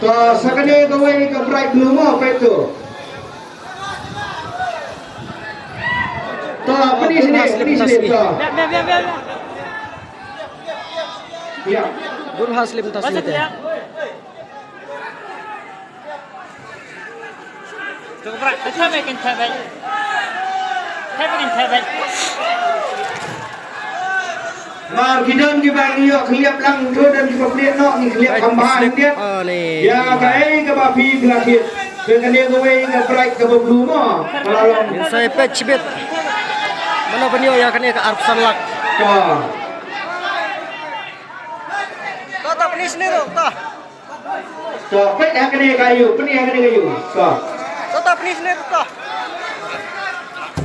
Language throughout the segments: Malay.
Ke sakane gawe ke bright blue mo apa itu? Toh, penis sini toh. Biar. Ya. Guru Haslim taslit ya. Cukup berat. Tabakin. Mar kidon di bang yo khliap lang tu dan di pabrik no ni khliap tambahan dia. Ya kai ke babi belakit. Dengan dia gawe ke bright ke blue mo. Malalong. Saya patch bit. Mana penio ya kan ya ke Arfsan lak. Toh. Toh penis ni tu. Toh, pet yang kena kayu, penis yang kena kayu. Toh. Toh penis ni tu.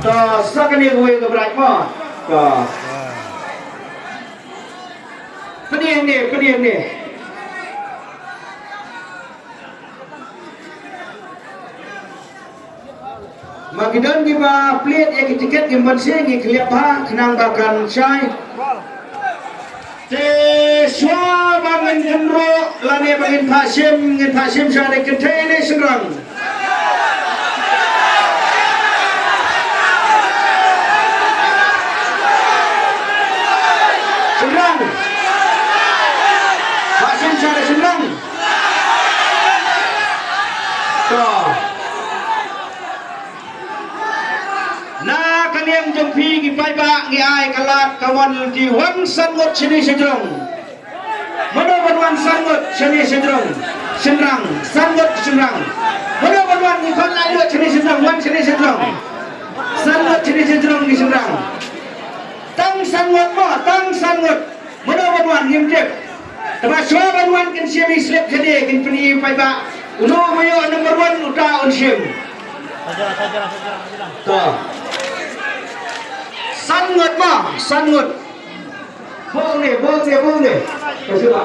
Toh, sakane gawe ke bright mo. Toh. Pening ni. Magidon di ba plate yang tiket yang bersih ni kelihatan bah kenang bakan syai. Swa bangin genro lane bangin Hashim syai ketene serang. Hashim syai serang. Toh. Na kaniam jempi gi pai ba gi ai kalat kawan di wan sangot sini sejrong. Mano wan sangot sini sejrong. Senrang sangot senrang. Mano wan gi kon lai sini sejrong wan sini sejrong. Sangot sini sejrong gi senrang. Tang sangot mo tang sangot. Mano wan gi mjep. Tama swa wan kin siam slip jadi kin peni pai ba. Uno mayo number 1 uta on siam. Saja. Toh. Sangut. Bong ni. Coba.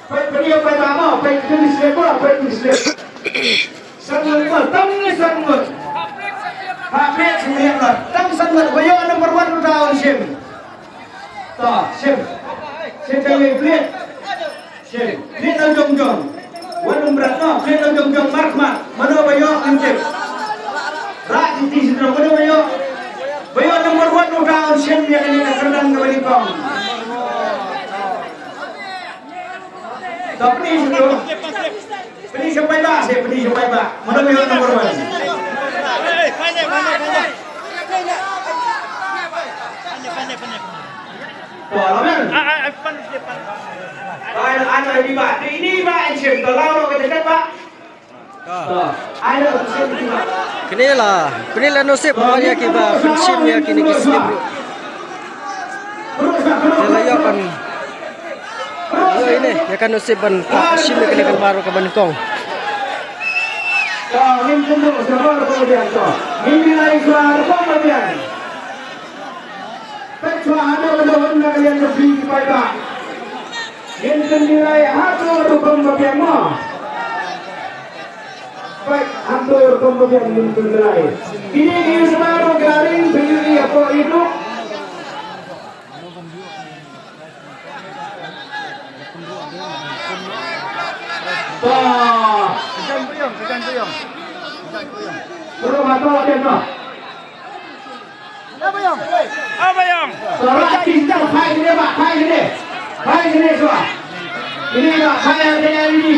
Pergi apa nama? Pergi tulis apa? Sangut. Tang sangut. Habis sembilan lah. Tang sangut. Bayo nomor 1 tahun sim. Toh, sim. Sim kami plate. Sim. Plate jong. Wan berat no. Plate jong mark. Mana bayo anjep. Rak di sini mana bayo. Bayo nomor 1 tahun sim yang ini kerdan ke Balikong. Tapi ini sampai ba. Mana bayo nomor 1. Pandai. Toh, lawan. Ada di ba. Ini ba sim kalau kita dekat ba. Toh, ada sim di ba. Kenila nasib ya kiba pensim ya kini kislim. Kenila ya kan. Yo ini ya kan nasib ban pensim ya kini kan baru ke Bangkong. Min tunduk sabar kemudian toh. Min nilai suara kemudian. Petua ada benda kalian lebih kepada. Min nilai hatur kemudian mo. Baik, hatur kemudian min nilai. Ini sebaru garing begini apa itu? Toh. Kejan puyung. Perlu atau ada no? Apa yang? Sorak cinta hai sini semua. Ini pak, hai ini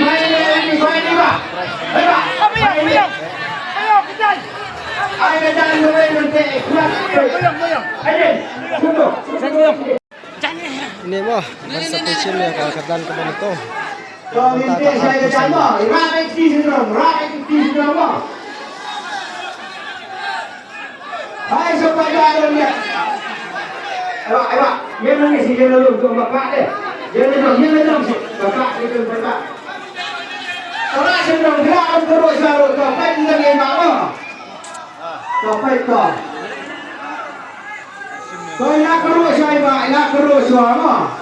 pak. Ayo pak. Apa yang? Ayo kejan. Ayo kejan mulai nanti kelas. Puyung. Ayo, tunggu. Ini mah bangsa pensim ya ke kerdan ke Bangkong. Kalau nanti saya kejan mo, rai di sini mo. Hai supaya ada lihat. Ayo, memang ni sih jalan untuk bapak deh. Jalan sih, bapak itu bapak. Orang sedang gerak terus lalu, bapak dengan mama. Bapak itu. Kau nak terus saya pak, nak terus suama.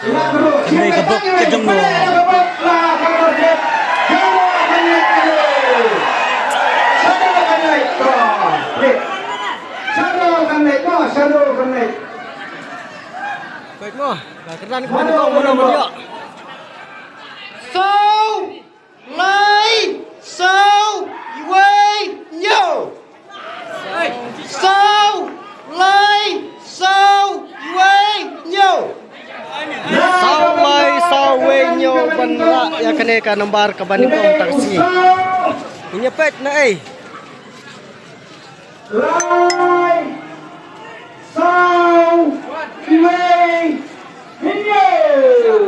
Nak terus. Siapa yang lah kalau dia. Shadow connect. Baik mo, kerdan ke Bangkong mana dia? Sau Lai Sau Wei Nhiều. Sau Lai Sau Wei Nhiều. Sau Lai Sau Wei Nhiều Banra ya kene ka nomor kabaningkom taksi. Nyepet na eh. Lai Sau Wei Nhiều.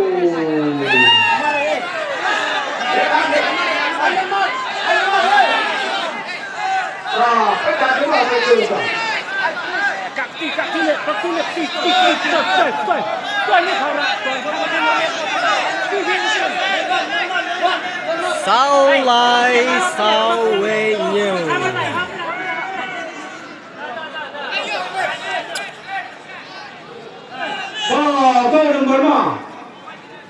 Sau Lai Sau Wei Nhiều. Gol nomor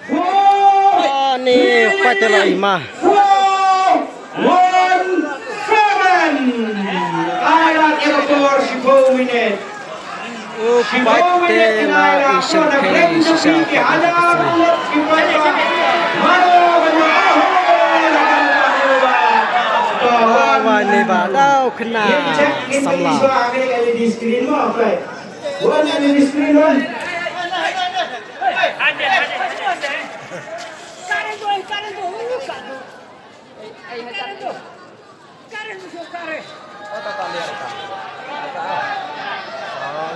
4. Ni Fatela Ima. 4-1-7. Thailand Ecuador 10 minit. Fatela Asian Kali Sisa. Wah ni badau kena Samla. Di screen mo, Fred. Wala ni di screen mo.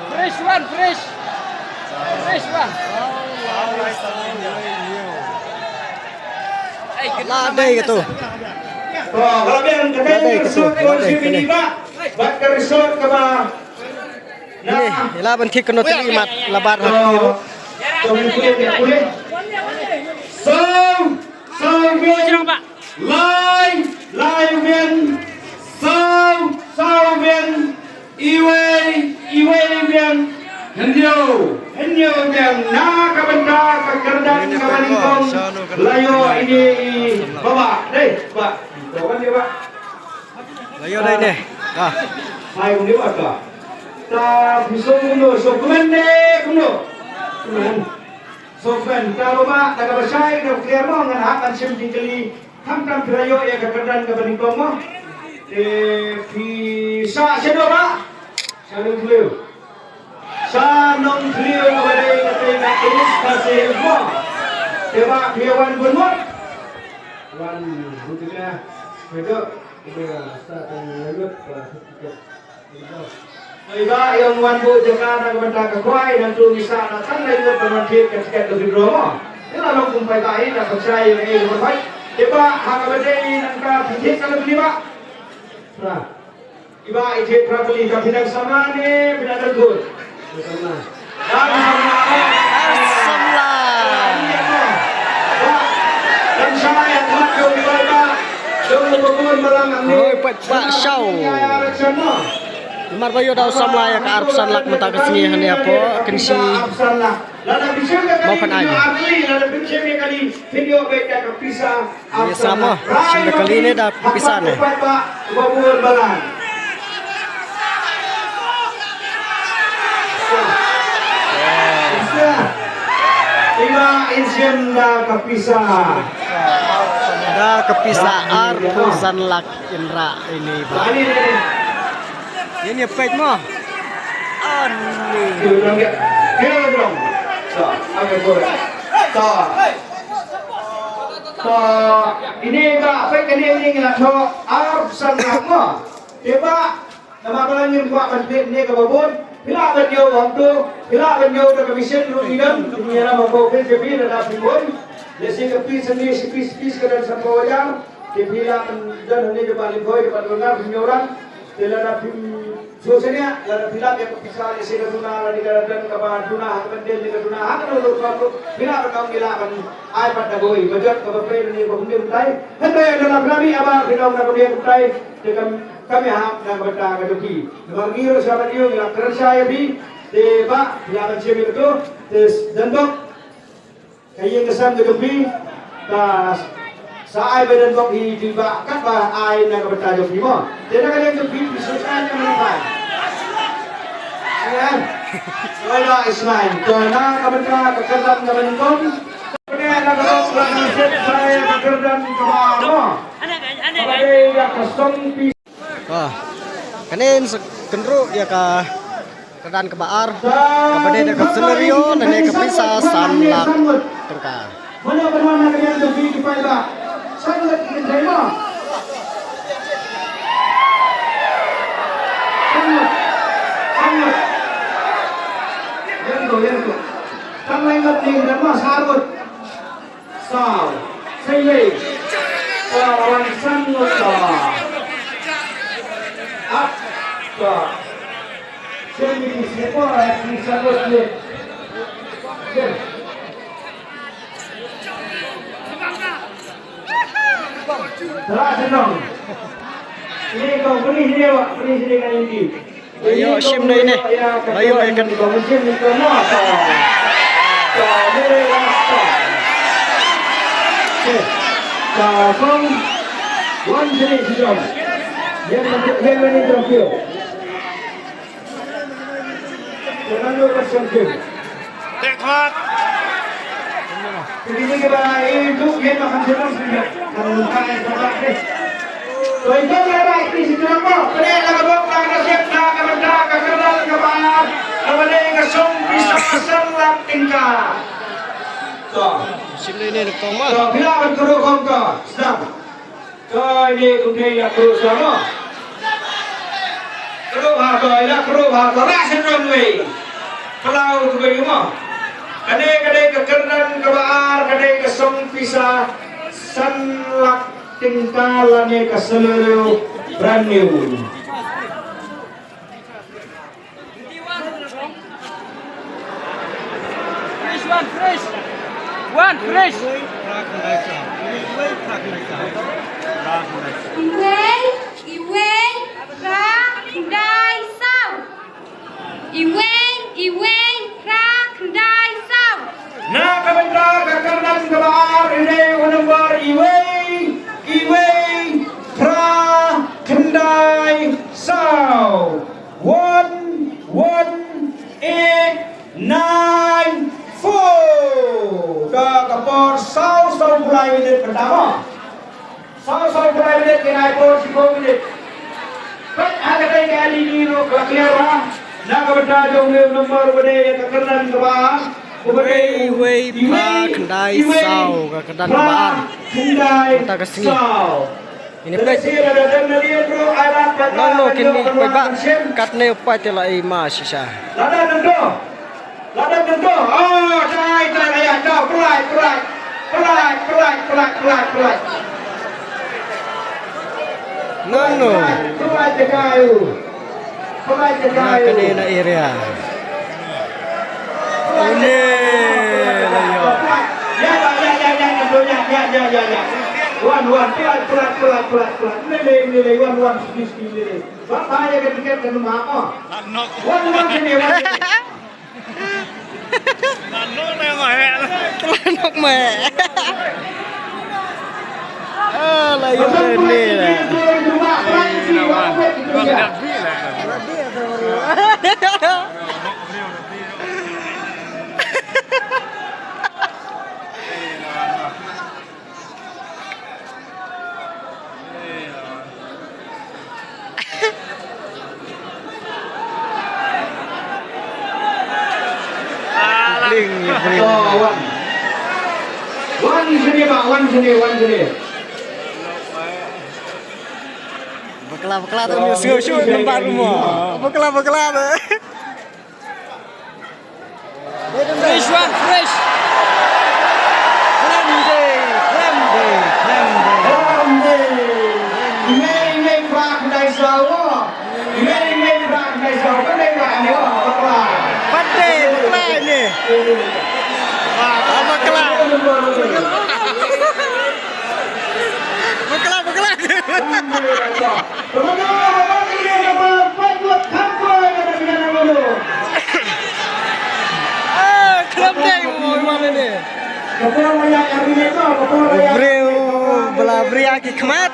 Fresh one, fresh. Fresh one. Ladai gitu. Kalau bilang katanya resort kursi ini Pak, buat ke resort ke Pak. Ini laban tik kena terlimat labar hakiro. Sau viên Lai viên Sau viên Iwe viên Hình nhiều viên na kabanda kekerdan kabaningkong layo ini Bapak đây Pak doan dia Pak Layo đây nè. À. hai cùng dia Pak ta pisau kuno sokumen deh kuno Sofen, kalau Pak, tak bersai, kalau clear mo, ngan akan semti kali, hamtam pirayo ya kekerdan kabaningkong mo. Sa sedo Pak, sanong beliau. Sanong beliau kepada kata tulis kasih mo. Coba piawan bunmot. Wan butuhnya, betul. Kita start lanjut Iba yang wan bu jeka nak benda kekwai dan tu bisa nak tan lagi bermanfaat ketika lebih drama. Ini lalu kumpai bayi nak percaya yang ini berbaik. Iba hak benda ini nak fikir kalau beli Pak. Nah, iba ijek prakli kapitan sama ni benda tergut. Sama. Samla. Dan saya telah iba jom berkumpul malam ini. Oi Pak Shau. Mar bayo daw samla ya ka arpsan lak mata ka sini hani apo kensi mau kan aja. Ini sama, sudah kali ini dah pisah nih. Iba insyen dah kepisah. Dah kepisah arpsan lak Indra ini Pak. Ini pet mo. Ani. Ini Pak, pet ini lah so arpsan mo. Tiba nama balangin Pak Menteri ini ke babon. Bila banyo waktu, bila banyo ke komisen lu idam, ini nama babon jadi ada pibon. Jadi kepis ini pis ke dalam sampawajang. Bila dan ini kembali boy depan orang penyoran. Bila ada sosialnya, ada bila yang bisa isi keduna, ada di dalam kabar duna, kemudian di keduna, akan lalu kalau bila berkaum bila akan air pada boy, bajar ke beberapa ini kemudian mulai. Hendak dalam kami apa bila kemudian mulai dengan kami ham dan berda keduki. Bagi sahabat you yang kerja ya bi, deba bila mencari itu, dan dok, kayak kesan keduki, das. Saai badan bok dibakar bah air yang bertajam ni mo. Tidak ada yang lebih disukai yang menyimpan. Kan? Wala Ismail. Karena kebetulan kekerjaan kemenkom. Kemudian ada kalau saya Songpi. Wah, kanin sekenru ya ka kedan kebaar kepada dekat scenario dan kepisah sanlak tengka. Mana berwarna kalian untuk di Paiba? Sangat ingin terima. Sangat. Yang tu. Kami ingat ni dan mas harut. Sao, saya. Kawan sangat lah. Apa? Jadi siapa yang sangat ni? Telah senang. Ini kau beri sini awak, beri sini kan ini. Ayo sim ni ni. Ayo ikan. Kau mesin ni kau nak. Kau beri rasa. Kau kong, wan sini sejam. Yang mana terakhir? Jangan lupa sentuh. Tekmat. Jadi kita itu yang makan senang saja. Kalau kaya sahaja deh. So itu mereka ini sedang mau. Mereka kabok, mereka siap, mereka berdak, kerana kebar, kemudian kesung bisa sangat tingkat. So, Sim ni ni kau mah. so bila berturu kongka, sedang. So ini kemudian terus sama. Keruh harga, rasa runway. Kalau tu bagaimana? Kadai kekeran kebar, kadai kesong pisah, sanlak tingkalan ke seluruh brand new. One fresh. Iwen, ra, kendai, sao. Iwen, ra, kendai, sao. Nak kebentar kekeran kebar, ini nomor Iwei, pra, kendai, sao. 11894. Dah kapor sao mulai minit pertama. Sao mulai minit kena ikut 10 minit. Baik ada kali ini lo clear lah. Nak kebentar jom nomor berde kekeran kebar. Iwei, pra, kendai, sao, kekeran kebar. Kita ke sini. Ini pet. Nang no kini peba kat ne upai tela ima sisa. Lada tentu. Oh, cai ayah dah pelai. Nang no. Pelai kayu. Nah kini na area. Ini layo. Ya. Wan, pelan. Nilai, wan, sedih. Bapak ya ketika ke rumah apa? Wan sini. Telanok me. Layo ini lah. Wan sini. Bekla tu siu nampak rumah. Bekla. Fresh one, fresh. Ini prak dari Jawa. Ini prak dari Jawa. Kan dia ni bekla. Bekla ini. Bekla. Beriu belah beri aki kemat.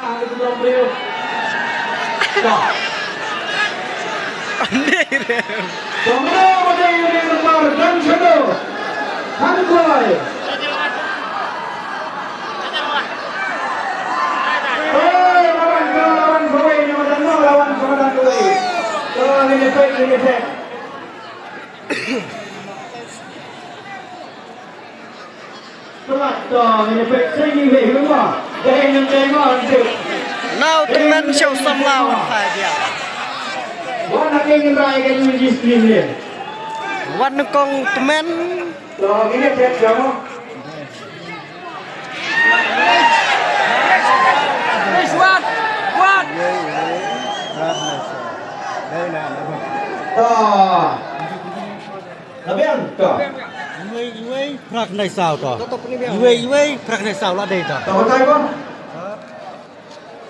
ini deh. Selamat dong ini deh. Saya ini rumah. Dari yang tengok itu. Now teman show samlawan saja. Warna ingin rakyat ini di stream ni. Warna kong teman. So ini cek kamu. Fresh one. One. Toh. Labian toh. Iwe prak nai sao to. Iwe prak nai sao la dei to. Toh betul pun.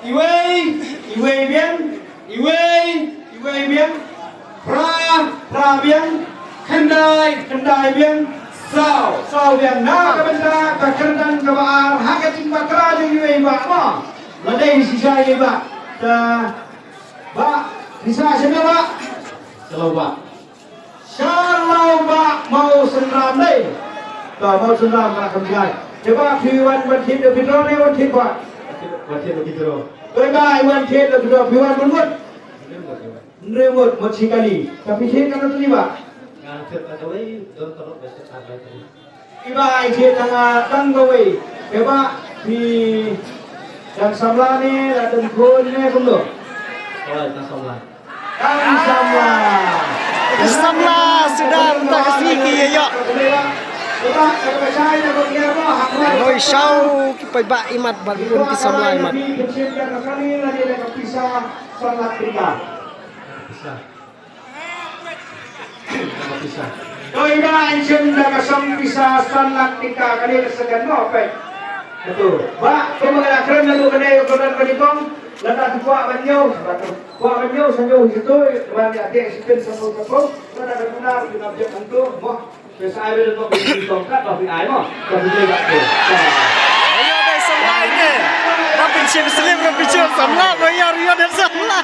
Iwe biang. Iwe biang. Pra biang. Kendai biang. Sao biang. Na kabenda kakerdan kabar. Hak cimba kerja iwe ba. Ma. Ladai sisa iwe ba. Ba. Sisa siapa ba? Kalau ba. Kalau ba mau senam ni. Kalau mau senam nak kerja. Coba piwan berhenti di bidang ni berhenti ba. Berhenti begitu. Bye one tet lebih dua piwan mungut. Remut macam kali. Tapi tet kan tu ni ba. Iba tet tang gawe. Coba di dan samla ni dan kun ni kumdo. Kang samla sudah tak kasih ya. Noi show kipai ba imat bagun ki samla imat. Noi ba insun da kasam pisah sanlat tika kali segan mo pe. Betul. Ba kemana keren lalu kena kodan kanikong lada kuat banyo, kuat banyo sanyo itu bani adik sipen sampo sampo lada benar di nabjak antu mo. Biasa ada untuk beli tongkat tapi ai mo. Tapi dia tak tu. Ayo dai samla ini. Tapi sim slim tapi sim samla bayar rio dan samla.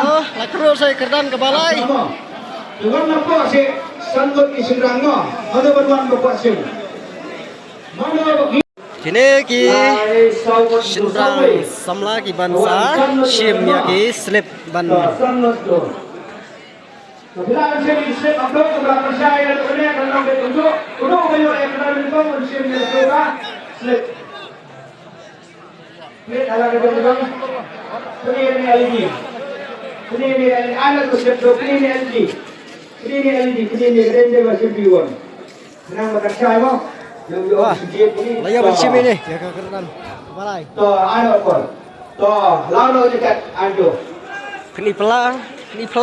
Oh, lakro saya kerdan ke balai. Tuan apa si sanggut di seberangnya? Ada berwan bapak sih. Mana bagi? Kini ki sendrang samla ki bansa shim ya ki slip ban. Bila saya slip upload kepada percaya dan kena kalau ditunjuk, udah banyak yang kena ditunjuk shim yang sudah slip. Slip ala kebetulan. Ini LED. Ini alat slip tu ini LED. Ini LED, ini render versi B1. Senang berkacau mo. Wah, laya bersim ini ya kerdan ke balai. Toh, ano ko? Toh, lawan dekat ando. Kini pela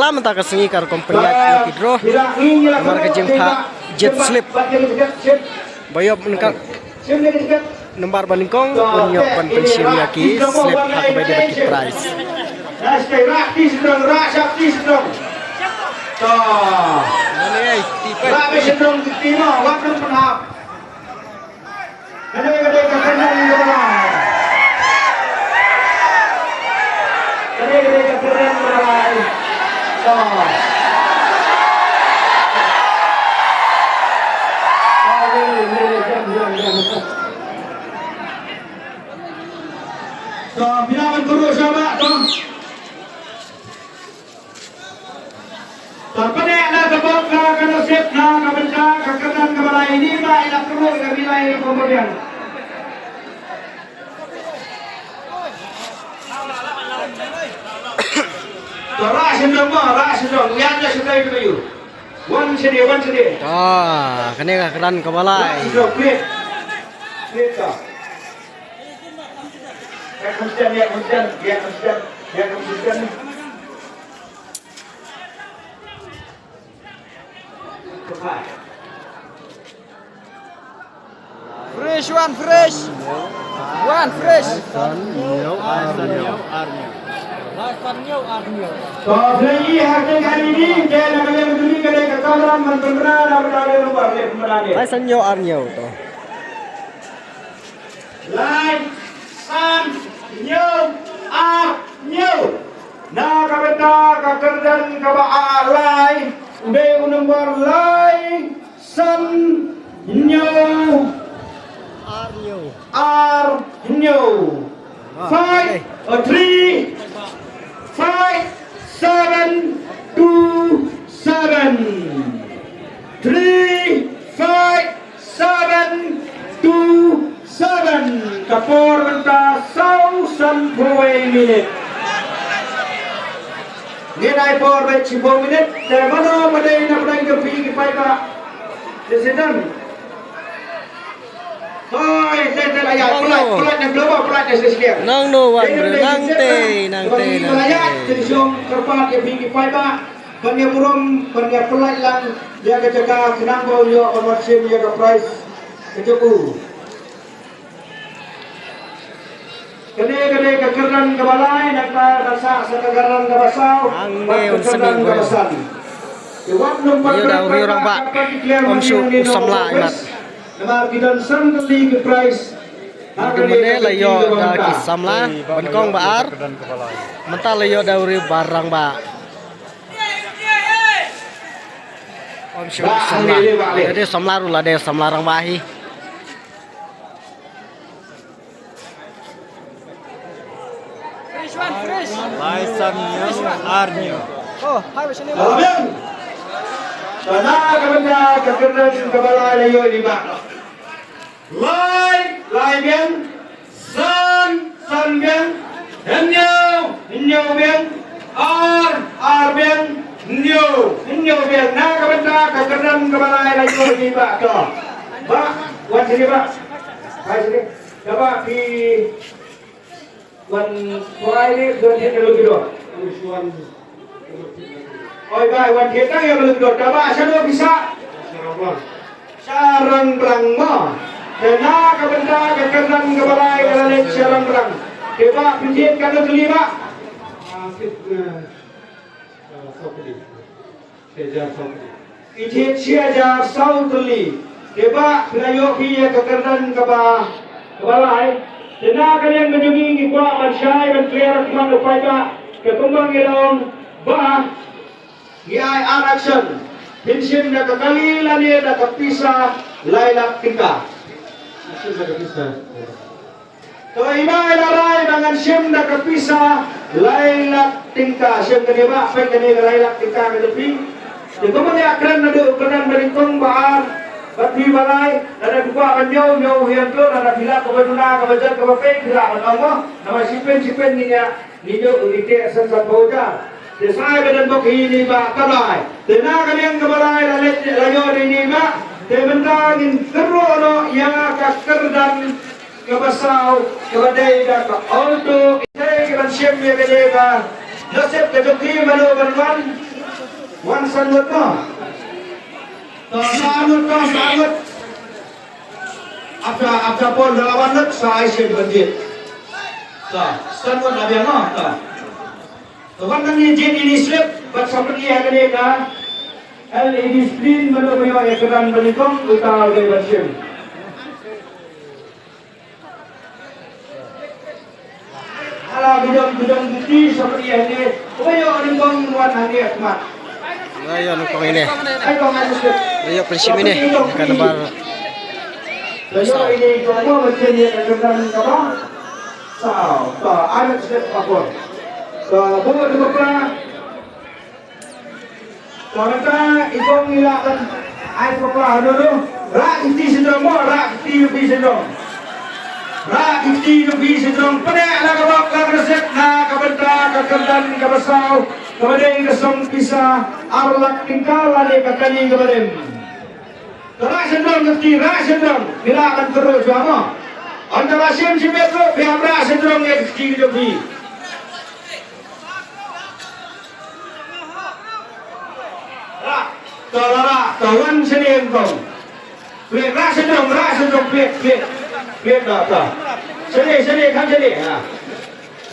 mentah kesengi kar kompenya kidro. Kamar ke jempa jet slip. Bayob menengkat nembar baningkong punyok ban pensim yaki slip hak bagi bagi prize. Toh. Mana tipe. Rapi sedang timo, waktu penap. Kadang-kadang kena ni orang. Kadang-kadang kena orang. Toh. Toh, bilangan guru sahabat toh. Terpenek na kebok na kanusip na kabenta kakanan kabalay hindi ba ilakro kabilay kemudian. Rasin dong, lihat je sudah itu kayu. One sedih. Ah, kene keran ke balai. Sudah clear tak? Ya kemudian. Fresh one fresh. One fresh. So, lagi hakim kali ini dia nak kalian berdua kedai kekawalan menbenar dan berada luar dia pemberani. Ai sanyo arnyo to. Lai, san, nyo. Na kabeta kakerdan kaba alai, be nomor lai, san, New. Arnyo. Are new. 5, 3, 5, 7, 2, 7. 3, 5, 7, 2, 7. Kapor benta 10 minit. Nilai por 10 minit. Dan mana madai nak pergi ke pergi ke Pak. Presiden. Oi, saya layak pelat yang global pelat yang sesuai. Nang no wan bro, nang te. Layak jadi siom kerpat yang pergi Pak. Panya burum, panya pelat lang dia kejaga kenang bau yo komersial dia ke price kecuku. Kene kekeran kebalai nak rasa sekagaran kebasau. Angge on seni bro. Yo dah uri orang Pak. Om Su samla imat. Nama kita sangkali ke price. Bagaimana layo dah kisamla benkong baar. Mentah layo dah uri barang ba. Om Su samla. Jadi samla rula deh samla rang bahi. Laisannya Arnyo. Oh, hai sini. Amin. Karena kepada kekeran kebalai layo ini Pak. Lai biang, san biang, henyo biang, ar biang, henyo biang. Nah kepada kekeran kebalai layo ini Pak. Pak, buat sini Pak. Hai sini. Coba di wan Friday dan ini lebih dua. Oi guys, wan kita yang lebih dua. Coba saya bisa. Sarang perang mo. Dana kepada kekeran kebalai dalam sarang perang. Coba pinjit kalau kelima. Pinjit siaja sautuli. Coba penayo piye kekeran kebalai. Dana kalian menjungi kuat masyai dan clear kuat upaya Pak. Kekumbang ilong bah. Giai action. Pinsim dah kekali lani dah kepisah lailak tingkah. To imai larai dengan sim dah kepisah lailak tingkah. Sim kedua apa kene lailak tingkah ke tepi. Kekumbang akran ada ukuran berikung bahar. Bagi balai ada dua banyo yang tu ada bila kebeduna kebejar kebepek bila Allah nama sipen ni jo ite sangat boja. Desai badan bok ini ba kalai. Dena kalian kebalai layo ini ba. Tementangin kerono yang kakar dan kebasau kebadai dan auto ite kan siam ye bedega. Nasib kejoki malu berwan wan sanut no. Sangat. Apa pun lawan nak saya berjit. Sangat ada yang nak. Tuhan ni jet ini slip, buat seperti yang ini kan. LED screen mana ekran berikung utara dari version. Kalau bidang bukti seperti yang ini, boleh berikung buat hari akmat. Ayo nukong ini. Ayo masuk. Ayo prinsip ini. Kan bar. Ayo ini kamu macam ni ekran kamu. So, anak sedap apa? So, buat apa? Karena ikong nilakan ay apa dulu? Rak kita sedang mau, rak kita lebih sedang. Rak kita lebih sedang. Pada lagak resep na kabenta kakerdan kabasau kabadeng kesong pisah arlak tingkal lagi kakani kabadeng. Rak sedang kita, rak sedang. Nilakan terus sama. Antara sim metro, pihak rak sedang yang kita lebih. Kawan seni engkau. Plek rasa dong, plek dah. Seni, kan seni.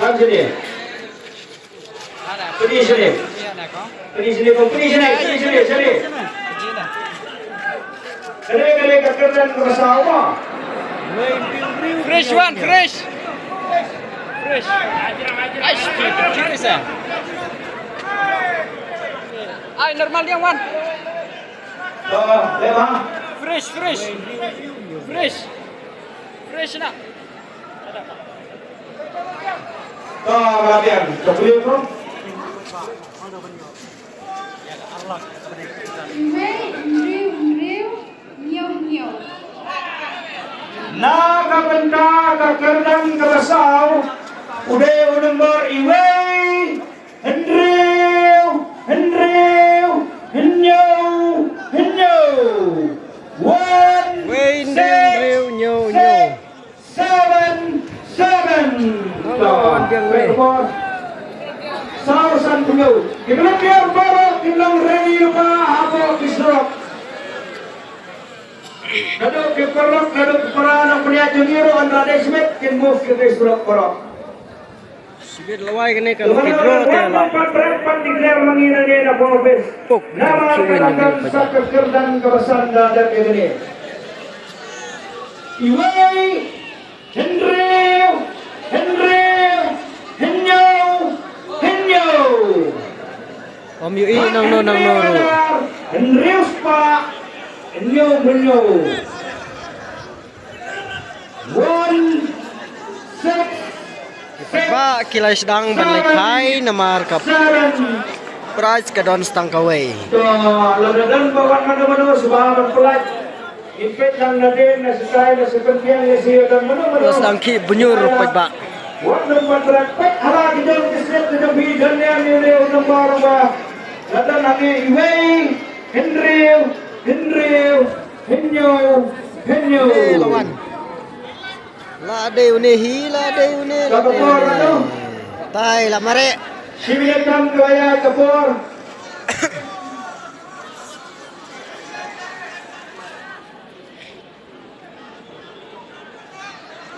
Kan seni. Pergi seni. Kene kekerjaan bersama. Fresh one, fresh. Aish, kiri sah. Ay, normal yang one. Lewat. Fresh, fresh. Fresh. Fresh nak. Latihan, terpilih bro. Iwei, riu, nyo. Nakabenta kakerdang kabasau. Udah nomor Iwei, Hendrew, Henyo. 1, Wayne 6, Hendrew, nyo. 7. Lawan dia ngeh. Sausan penyu. Kiblang biar baru kiblang ready lupa apa kisrok. Kadok kiperlok kadok peran punya junior Andrade Smith can move ke kisrok korok. Sibir lawai kene kalau kidro teh lah. Pan declare mangina dia na pengopis. Pok, Nama suwe katakan ni pada. sakit kerdan kebasan dadat ini. Iwei, Henyo. Om Yui nang no. Henrius Pak, Henyo. 1, 6, Pak kilai sedang berlekai namar kap 7. prize kadon stang kawai. Ladadan bawan mana-mana sebahagian pelat. Impet yang naden nasisai nasipentian nasi dan mana-mana. Terus dangki bunyur pak. Waktu masyarakat hala kijang kisret kijang bidan yang ini untuk barang. Ladadan lagi Iwei, Henyo. Lawan. Lade unehi. Kapur ano? Tai lah mare. Sibilatam kaya kapur.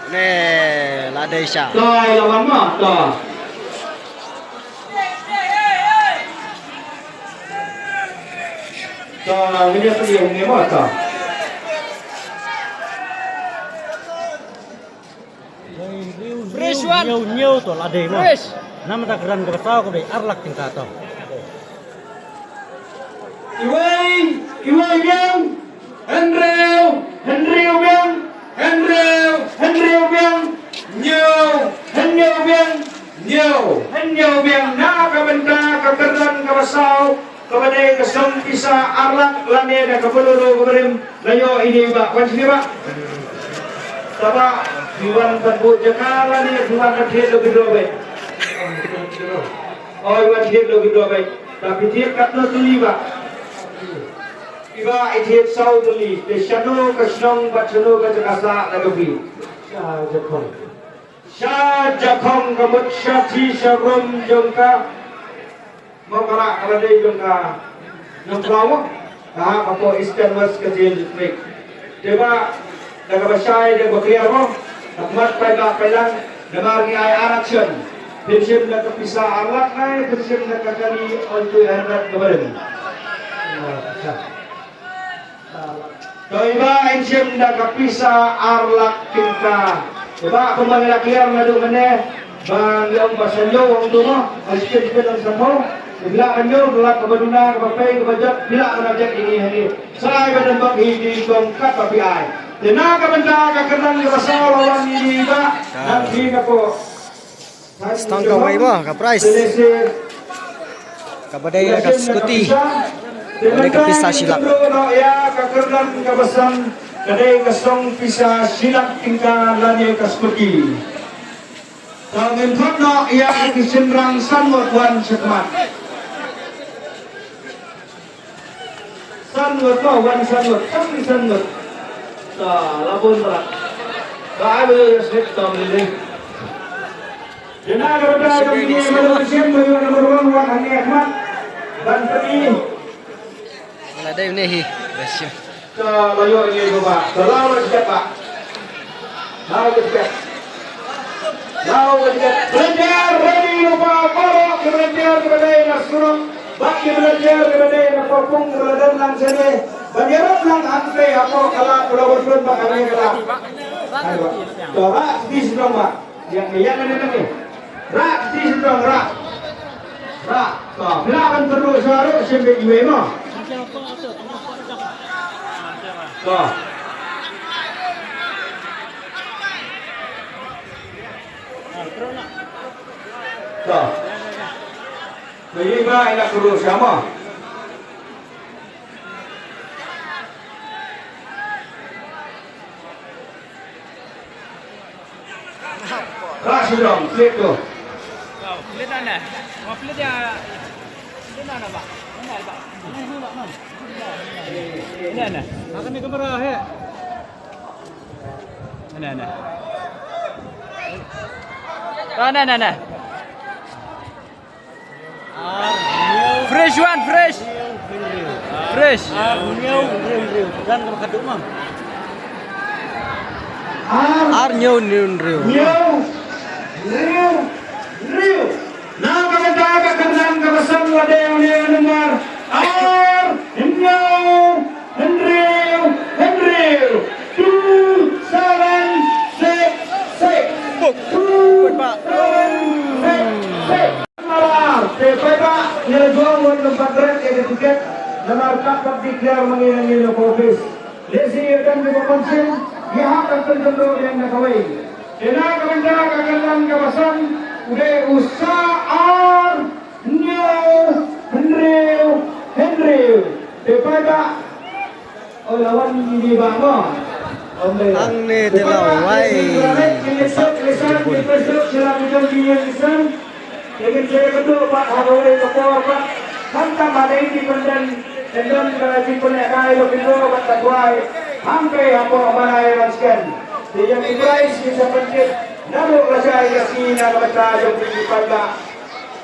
Ne lade sya. Toy lawan mah toh. Toh ini apa yang ni mah toh. Fresh one. Nyo to lade mo. Fresh. Nama tak keran kabasau ko deh arlak tingkat to. Iwei biang. Henry biang. Henyo biang. Na kabenta kakeran kabasau. Kabadai kesem pisa arlak lane na kabuluru kaberim layo ini ba. Wan sini ba. Taba diwan tanbu jakala ni diwan kathir lo gidro be. Oh iwan kathir lo gidro be. Tapi dia katno tuli ba. Iba ithit sau tuli de shano kasnong bachano ka jakasa lagabi. Sha jakhong kamut shati shabrum jongka mokara kalade jongka nonglawa ha kapo Eastern West kecil break. Deba daga basay de bakliar mo takmat pailang damar ni ay action. Pension na kapisa arlak ay pension na kakali on 200 kabarin. Iba pension na kapisa arlak tingka. Iba pemanggilan kliar na doon mana bang yung basanyo ang doon askin ang sampo. Bila kanyo dula kabaduna kapay kabajak bila kabajak ini saya badan bang hindi tongkat tapi ay. Tenaga benda kakenan kabasal lawan ini ba nanti na po. Stang kawai mo ka prize. Kabadai ka skuti. Kabadai ka pisa silak. Ya kakenan kabasan kadai kasong pisa silak tingka lani ka skuti. Tangin patno ya kisinrang sanmot wan sekmat. Sanmot mo wan sanmot. Labun berat. Baru set tom ini. Jenak berada di Malaysia nomor 1 wan Hani Ahmad dan tadi. Lade unehi. Besim. Layo ini Pak. Lalu cepat Pak. Belajar ready lupa korok belajar kepada nasunung. Bagi belajar kepada napapung belajar lang sini. Banyarat lang ante ako kala kulawarsun Pak kami kala. Rak di sedang Pak. Yang iyan ni. Rak di sedang rak. Bilakan terus harus sampai iwe mo. Tuh. Tuh. Jadi ba enak terus sama. Kasih dong, flip tuh. Pelit mana? Mau pelit ya? Pelit mana, Pak? Mana, Pak? Ini mana? Akan ni kamera he. Mana? Oh, nah. Fresh one, fresh. Fresh. Arnyau riu. Dan kaduk mah. Arnyau riu. Riu. Nah, kamu kenal kawasan wadah yang nomor R, Henry, 2, 7, 6, 2, 7, 6. Pak, nilai jual buat tempat red yang tiket nomor kapak diklar mengiringi office. Lesi dan berkonsen dia akan terjadi yang nakawai. Kena kementerian kegiatan kawasan udah usaha Henry. Pak, oh lawan di bawah. Ang ni dilaway. Dengan saya betul Pak Harold Kapor Pak, hantam ada ini pendan dan kalau si punya kaya lebih dulu kata kuai, hampir apa mana yang sekian. Yang Ibrahim bisa pencet, namun rasa yakin nak baca yang pada.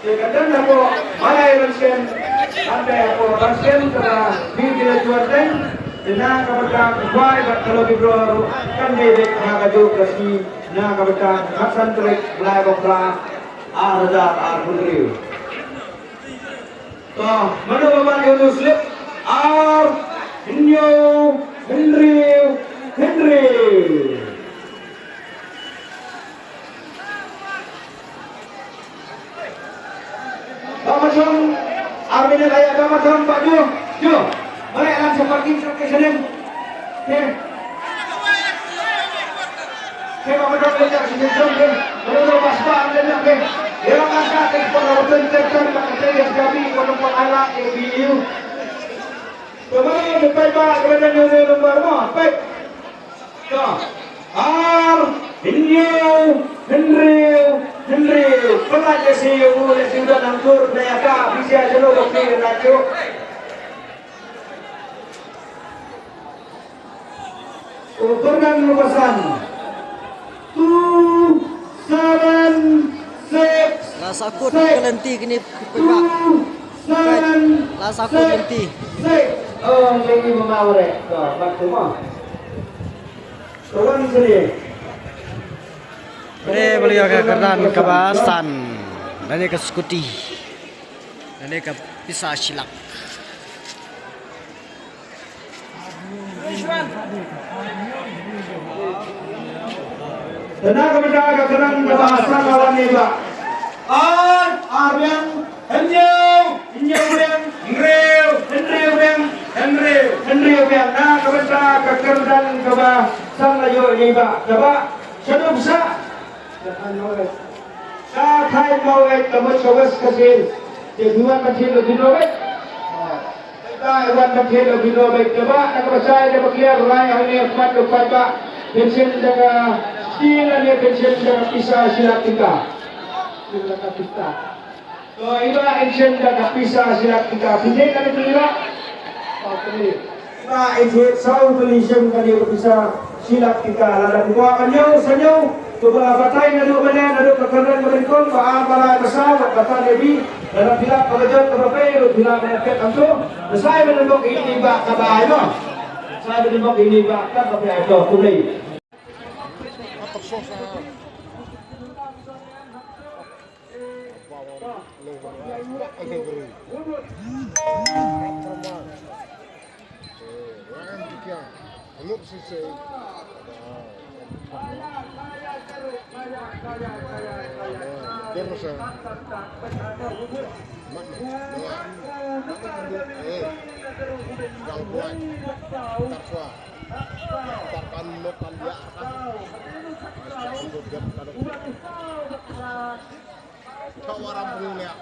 Jika dan apa mana yang sekian, hampir apa sekian karena bila jual dan nak baca kuai kalau lebih dulu kan dia nak kaju kasi nak baca kasan terik mulai berapa. Arda Arpundriu. Toh, mana bapak yang muslim? Henry. Macam Armin kayak macam Pak Jo. Balik langsung parking sampai sana. Saya mau belajar sejarah ke, lalu pasca dan ke. Yang angkat ekspor lawan terkan pakai yang kami untuk alat EBU. Kemarin sampai Pak kepada nomor mana? Baik. Henry. Pelajar CEO sudah nampur daya bisa jalur okey radio. Ukurkan lupasan. 2, 7, 6. Lasakut kelenti kini Pak. Lasakut kelenti. Oh, lagi memawar. Bantu mah. Turun sini. Ini beliau ke keran kebasan. Dan ini ke skuti. Dan ini ke pisah silak. Tenaga menjaga keran kebasan lawan ini Pak. Arbian, Henry. Nah, kementerian kekerjaan kebasan layu ini Pak. Coba, sudah bisa. Kai mau kamu coba kasih. Kedua kecil lebih baik. Wan kecil lebih baik. Coba, nak percaya dia berkira raya ini empat lupa Pak. Pensiun jaga sila dia pensiun jaga pisah silat kita. So iba pensiun jaga pisah silat kita. Pinjai kami terima. Iba pensiun sau pensiun kami pisah silat kita. Lalu dua kanyo sanyo. Coba batai nado mana nado kekerjaan mereka. Para bersama kata Nabi dalam bilang pekerjaan keberapa bilang mereka tentu. Saya menembak ini Pak kabar itu. Saya menembak ini Pak kabar itu. Kembali. Terus Mak dengar. Yang kuat. Tarkwa. Tarkan lokal dia akan. Untuk dia kalau. Kawaran punya.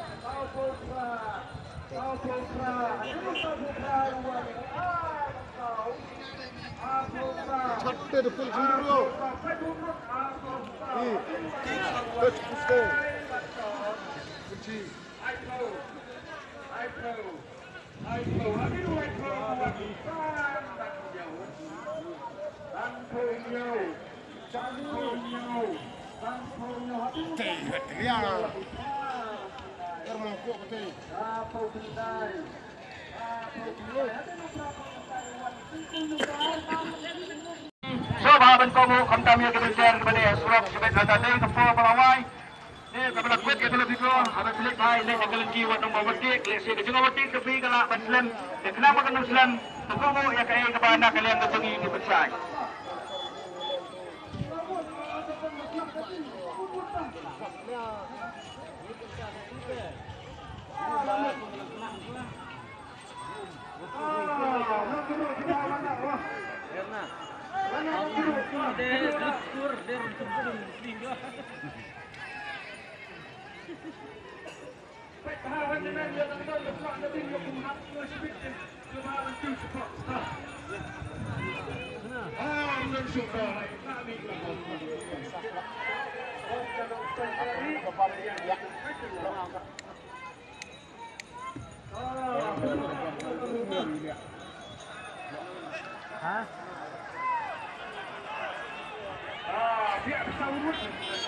Chatte depan sendiri. Touch pusko. Kunci. Sahabat kamu kami kebencian kepada surat sebagai kata tempo pelawai. Ni kepada kuat kita lebih kurang ada selit hai ni yang lagi wat nombor berdik lesi ke jangan berdik tepi kalau Muslim dan kenapa kan Muslim tunggu ya kai kepada kalian ketungi di besar. Dia bisa urut.